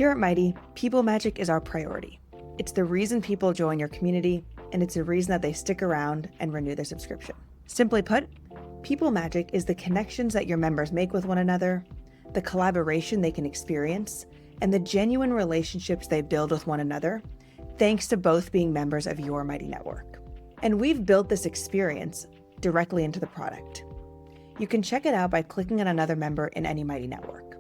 Here at Mighty, people magic is our priority. It's the reason people join your community, and it's the reason that they stick around and renew their subscription. Simply put, people magic is the connections that your members make with one another, the collaboration they can experience, and the genuine relationships they build with one another, thanks to both being members of your Mighty network. And we've built this experience directly into the product. You can check it out by clicking on another member in any Mighty network.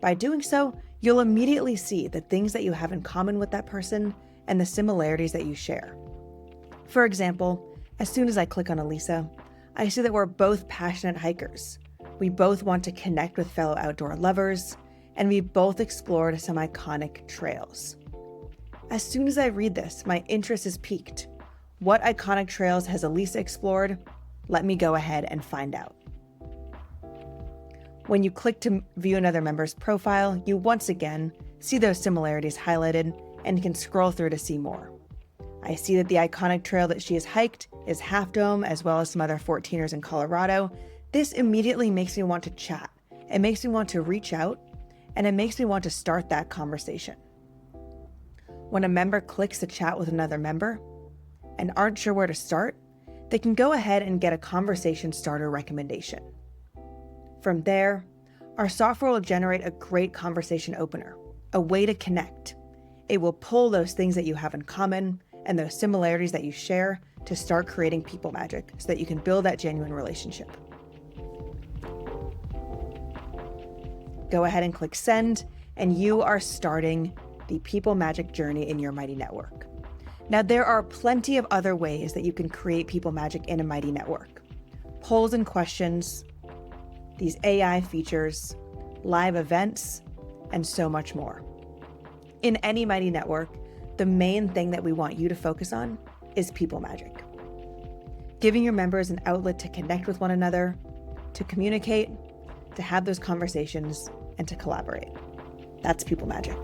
By doing so, you'll immediately see the things that you have in common with that person and the similarities that you share. For example, as soon as I click on Elisa, I see that we're both passionate hikers. We both want to connect with fellow outdoor lovers, and we both explored some iconic trails. As soon as I read this, my interest is piqued. What iconic trails has Elisa explored? Let me go ahead and find out. When you click to view another member's profile, you once again see those similarities highlighted and can scroll through to see more. I see that the iconic trail that she has hiked is Half Dome, as well as some other 14ers in Colorado. This immediately makes me want to chat. It makes me want to reach out, and it makes me want to start that conversation. When a member clicks to chat with another member and aren't sure where to start, they can go ahead and get a conversation starter recommendation. From there, our software will generate a great conversation opener, a way to connect. It will pull those things that you have in common and those similarities that you share to start creating people magic so that you can build that genuine relationship. Go ahead and click send, and you are starting the people magic journey in your Mighty network. Now, there are plenty of other ways that you can create people magic in a Mighty network. Polls and questions, these AI features, live events, and so much more. In any Mighty network, the main thing that we want you to focus on is people magic. Giving your members an outlet to connect with one another, to communicate, to have those conversations, and to collaborate. That's people magic.